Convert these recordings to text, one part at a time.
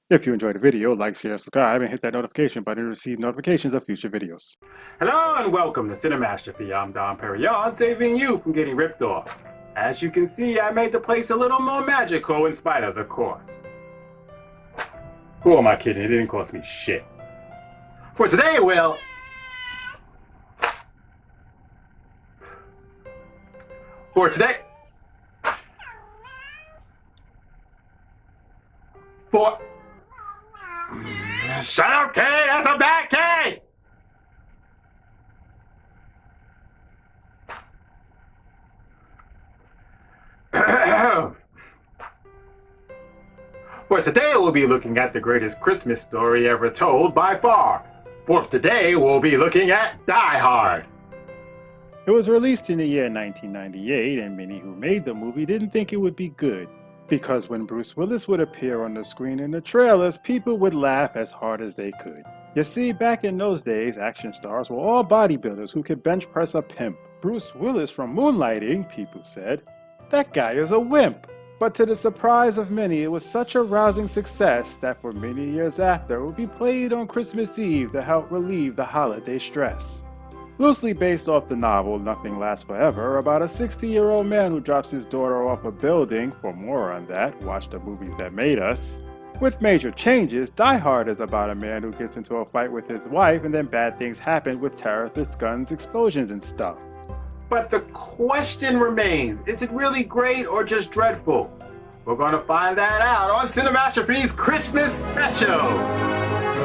If you enjoyed the video, like, share, subscribe, and hit that notification button to receive notifications of future videos. Hello and welcome to Cinemastrophe. I'm Don Perignon, saving you from getting ripped off. As you can see, I made the place a little more magical in spite of the cost. Who am I kidding? It didn't cost me shit. For today, For today... For... Shut up, Kay! That's a bad Kay! For today, we'll be looking at the greatest Christmas story ever told by far. For today, we'll be looking at Die Hard. It was released in the year 1998, and many who made the movie didn't think it would be good. Because when Bruce Willis would appear on the screen in the trailers, people would laugh as hard as they could. You see, back in those days, action stars were all bodybuilders who could bench press a pimp. Bruce Willis from Moonlighting, people said, that guy is a wimp. But to the surprise of many, it was such a rousing success that for many years after, it would be played on Christmas Eve to help relieve the holiday stress. Loosely based off the novel Nothing Lasts Forever, about a 60-year-old man who drops his daughter off a building. For more on that, watch the movies that made us. With major changes, Die Hard is about a man who gets into a fight with his wife and then bad things happen with terrorists, guns, explosions, and stuff. But the question remains, is it really great or just dreadful? We're gonna find that out on Cinemastrophe's Christmas Special!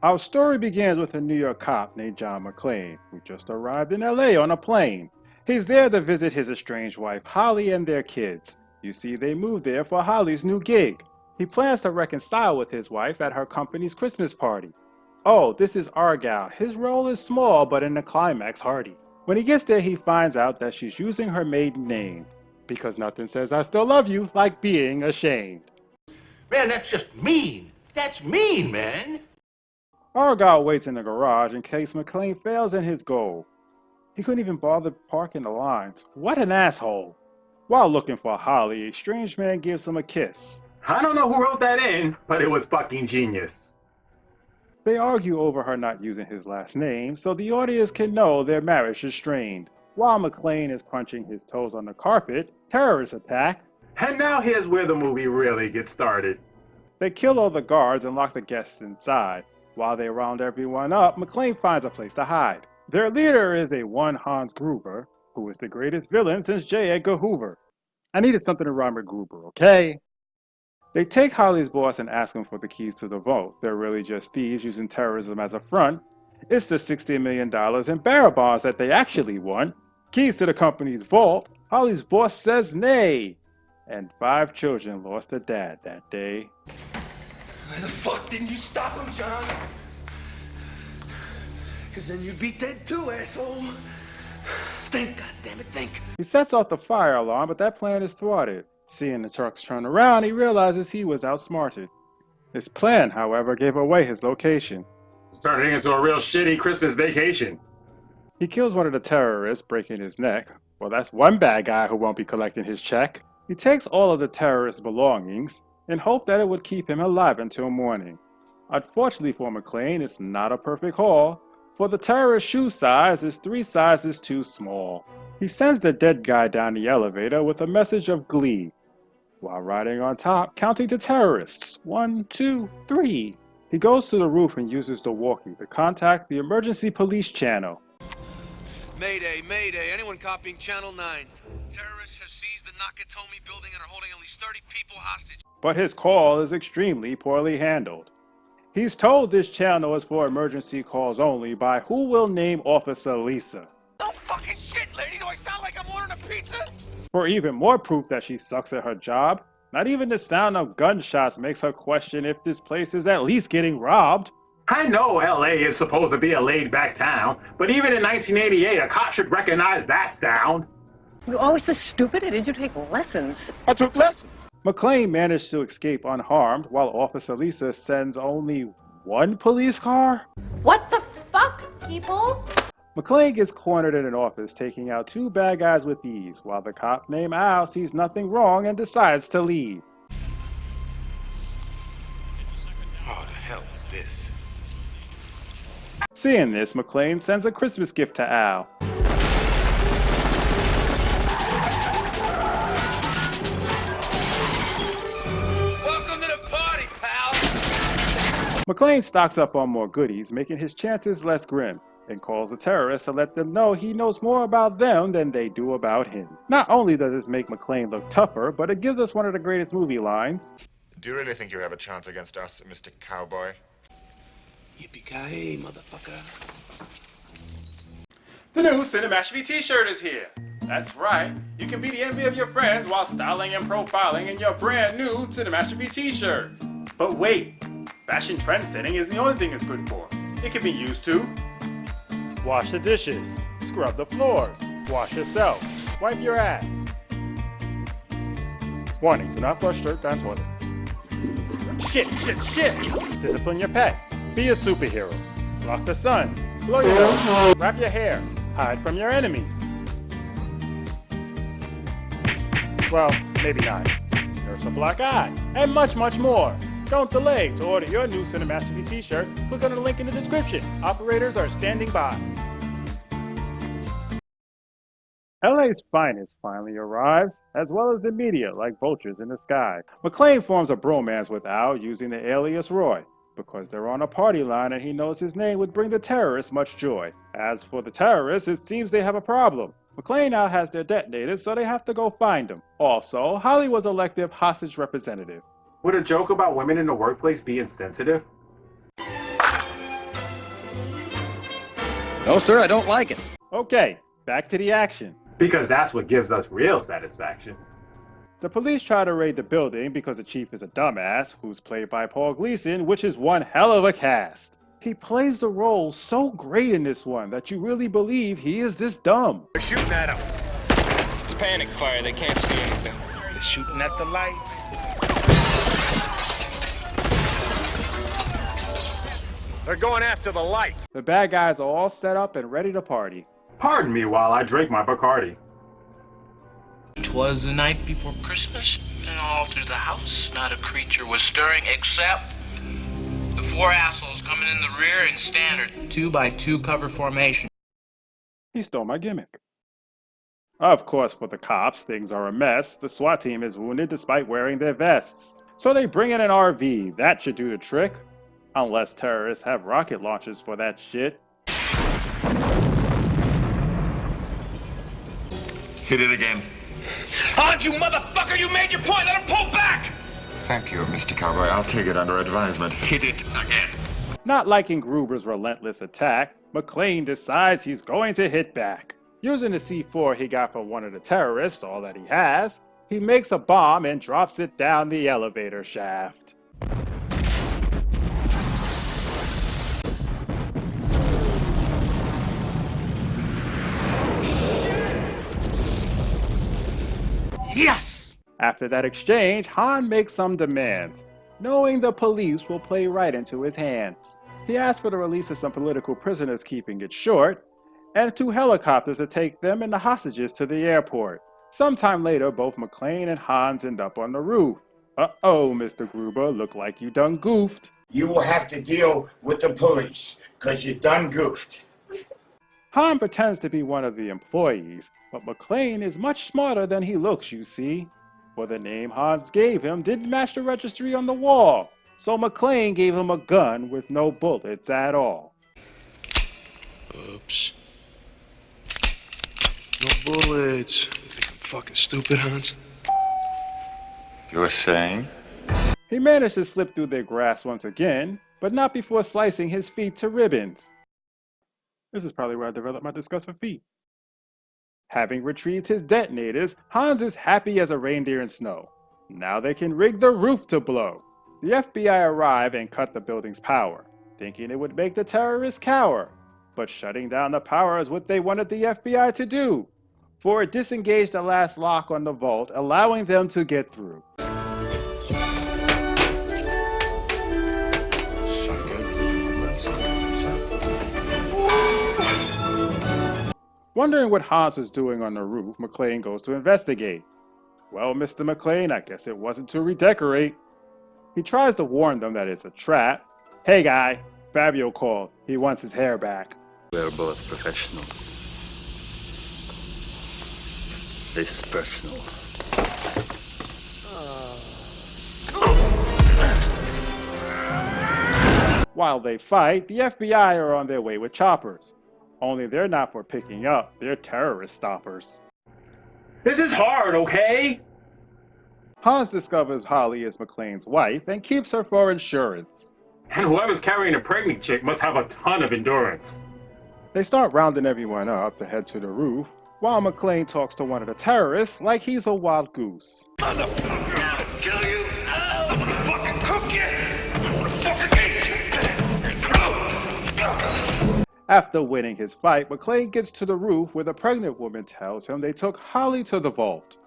Our story begins with a New York cop named John McClane, who just arrived in LA on a plane. He's there to visit his estranged wife Holly and their kids. You see, they moved there for Holly's new gig. He plans to reconcile with his wife at her company's Christmas party. Oh, this is Argyle. His role is small, but in the climax hearty. When he gets there, he finds out that she's using her maiden name, because nothing says I still love you like being ashamed. Man, that's just mean. That's mean, man. Argyle waits in the garage in case McClane fails in his goal. He couldn't even bother parking the lines. What an asshole! While looking for Holly, a strange man gives him a kiss. I don't know who wrote that in, but it was fucking genius. They argue over her not using his last name, so the audience can know their marriage is strained. While McClane is crunching his toes on the carpet, terrorists attack. And now here's where the movie really gets started. They kill all the guards and lock the guests inside. While they round everyone up, McClane finds a place to hide. Their leader is a one Hans Gruber, who is the greatest villain since J. Edgar Hoover. I needed something to rhyme with Gruber, okay? They take Holly's boss and ask him for the keys to the vault. They're really just thieves using terrorism as a front. It's the $60 million in bearer bonds that they actually won. Keys to the company's vault. Holly's boss says nay. And 5 children lost a dad that day. Why the fuck didn't you stop him, John? Because then you'd be dead too, asshole. Think, goddammit, think. He sets off the fire alarm, but that plan is thwarted. Seeing the trucks turn around, he realizes he was outsmarted. His plan, however, gave away his location. It's turning into a real shitty Christmas vacation. He kills one of the terrorists, breaking his neck. Well, that's one bad guy who won't be collecting his check. He takes all of the terrorists' belongings in hope that it would keep him alive until morning. Unfortunately for McClane, it's not a perfect haul, for the terrorist's shoe size is 3 sizes too small. He sends the dead guy down the elevator with a message of glee. while riding on top, counting to terrorists. 1, 2, 3. He goes to the roof and uses the walkie to contact the emergency police channel. Mayday, mayday. Anyone copying Channel 9? Terrorists have seized the Nakatomi building and are holding at least 30 people hostage. But his call is extremely poorly handled. He's told this channel is for emergency calls only by who will name Officer Lisa. No fucking shit, lady! Do I sound like I'm ordering a pizza? For even more proof that she sucks at her job, not even the sound of gunshots makes her question if this place is at least getting robbed. I know LA is supposed to be a laid-back town, but even in 1988, a cop should recognize that sound. You're always this stupid, or did you take lessons? I took lessons. McClane managed to escape unharmed while Officer Lisa sends only one police car? What the fuck, people? McClane gets cornered in an office taking out 2 bad guys with ease, while the cop named Al sees nothing wrong and decides to leave. How the hell is this? Seeing this, McClane sends a Christmas gift to Al. Welcome to the party, pal! McClane stocks up on more goodies, making his chances less grim, and calls the terrorists to let them know he knows more about them than they do about him. Not only does this make McClane look tougher, but it gives us one of the greatest movie lines. Do you really think you have a chance against us, Mr. Cowboy? Yippee-ki-yay, motherfucker. The new Cinemastrophe t-shirt is here. That's right, you can be the envy of your friends while styling and profiling in your brand new Cinemastrophe t-shirt. But wait, fashion trend setting isn't the only thing it's good for. It can be used to wash the dishes, scrub the floors, wash yourself, wipe your ass. Warning, do not flush dirt down toilet. Shit! Discipline your pet. Be a superhero. Block the sun. Blow your nose. Wrap your hair. Hide from your enemies. Well, maybe not. Nurse a black eye. And much, much more. Don't delay. To order your new Cinemastrophe t-shirt, click on the link in the description. Operators are standing by. LA's finest finally arrives, as well as the media like vultures in the sky. McClane forms a bromance with Al using the alias Roy, because they're on a party line and he knows his name would bring the terrorists much joy. As for the terrorists, it seems they have a problem. McClane now has their detonators, so they have to go find them. Also, Holly was elected hostage representative. Would a joke about women in the workplace be insensitive? No, sir, I don't like it. Okay, back to the action. Because that's what gives us real satisfaction. The police try to raid the building because the chief is a dumbass, who's played by Paul Gleason, which is one hell of a cast. He plays the role so great in this one that you really believe he is this dumb. They're shooting at him. It's panic fire. They can't see anything. They're shooting at the lights. They're going after the lights. The bad guys are all set up and ready to party. Pardon me while I drink my Bacardi. 'Twas the night before Christmas, and all through the house not a creature was stirring except the 4 assholes coming in the rear in standard 2x2 cover formation. He stole my gimmick. Of course, for the cops, things are a mess. The SWAT team is wounded despite wearing their vests. So they bring in an RV. That should do the trick. Unless terrorists have rocket launchers for that shit. Hit it again. On you, motherfucker! You made your point! Let him pull back! Thank you, Mr. Cowboy. I'll take it under advisement. Hit it again. Not liking Gruber's relentless attack, McClane decides he's going to hit back. Using the C4 he got from one of the terrorists, all that he has, he makes a bomb and drops it down the elevator shaft. Yes! After that exchange, Han makes some demands, knowing the police will play right into his hands. He asks for the release of some political prisoners keeping it short, and 2 helicopters to take them and the hostages to the airport. Sometime later, both McClane and Hans end up on the roof. Uh-oh, Mr. Gruber, look like you done goofed. You will have to deal with the police, because you done goofed. Han pretends to be one of the employees, but McClane is much smarter than he looks, you see. for the name Hans gave him didn't match the registry on the wall, so McClane gave him a gun with no bullets at all. Oops. No bullets. You think I'm fucking stupid, Hans? You're saying? He managed to slip through their grasp once again, but not before slicing his feet to ribbons. This is probably where I developed my disgust for feet. Having retrieved his detonators, Hans is happy as a reindeer in snow. Now they can rig the roof to blow. The FBI arrive and cut the building's power, thinking it would make the terrorists cower. But shutting down the power is what they wanted the FBI to do, for it disengaged the last lock on the vault, allowing them to get through. Wondering what Hans was doing on the roof, McClane goes to investigate. Well, Mr. McClane, I guess it wasn't to redecorate. He tries to warn them that it's a trap. Hey guy, Fabio called. He wants his hair back. We're both professionals. This is personal. While they fight, the FBI are on their way with choppers. Only they're not for picking up, they're terrorist stoppers. This is hard, okay? Hans discovers Holly is McClane's wife and keeps her for insurance. And whoever's carrying a pregnant chick must have a ton of endurance. They start rounding everyone up to head to the roof, while McClane talks to one of the terrorists like he's a wild goose. Motherfucker, I'll kill you. I'm gonna fucking cook you. I'm gonna fucking eat you. After winning his fight, McClane gets to the roof where the pregnant woman tells him they took Holly to the vault.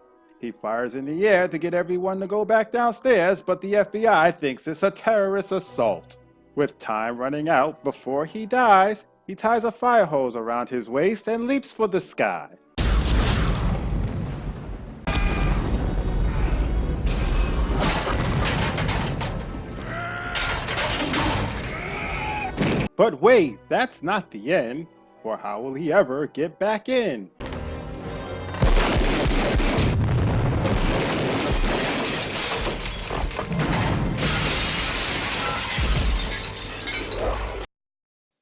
He fires in the air to get everyone to go back downstairs, but the FBI thinks it's a terrorist assault. With time running out before he dies, he ties a fire hose around his waist and leaps for the sky. But wait, that's not the end, for how will he ever get back in?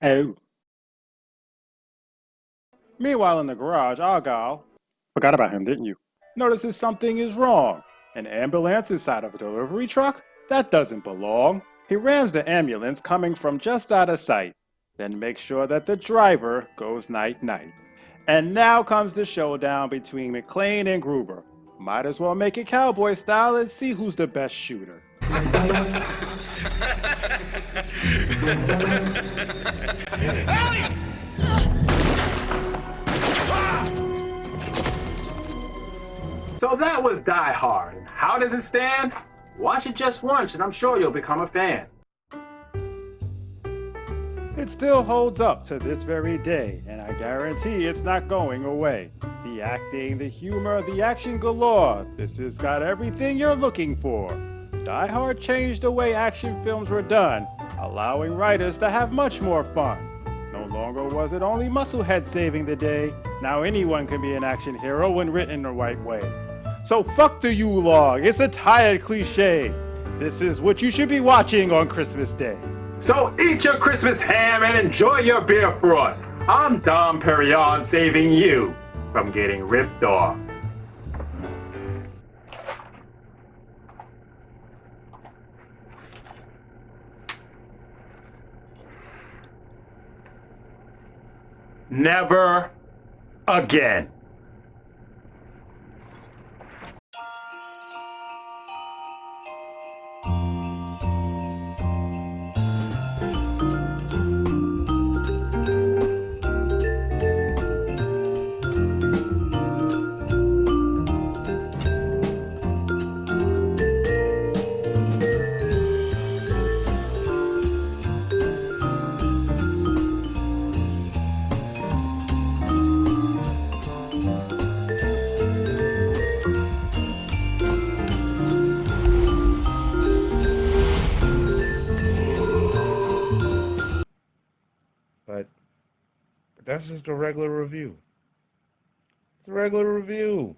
Oh. Meanwhile in the garage, Argyle, forgot about him, didn't you? Notices something is wrong. An ambulance inside of a delivery truck? That doesn't belong. He rams the ambulance coming from just out of sight, then makes sure that the driver goes night-night. And now comes the showdown between McClane and Gruber. Might as well make it cowboy style and see who's the best shooter. So that was Die Hard. And how does it stand? Watch it just once and I'm sure you'll become a fan. It still holds up to this very day, and I guarantee it's not going away. The acting, the humor, the action galore. This has got everything you're looking for. Die Hard changed the way action films were done, allowing writers to have much more fun. No longer was it only muscleheads saving the day. Now anyone can be an action hero when written the right way. So fuck the U-Log, it's a tired cliche. This is what you should be watching on Christmas Day. So eat your Christmas ham and enjoy your beer frost. I'm Dom Perignon saving you from getting ripped off. Never again. But that's just a regular review. It's a regular review.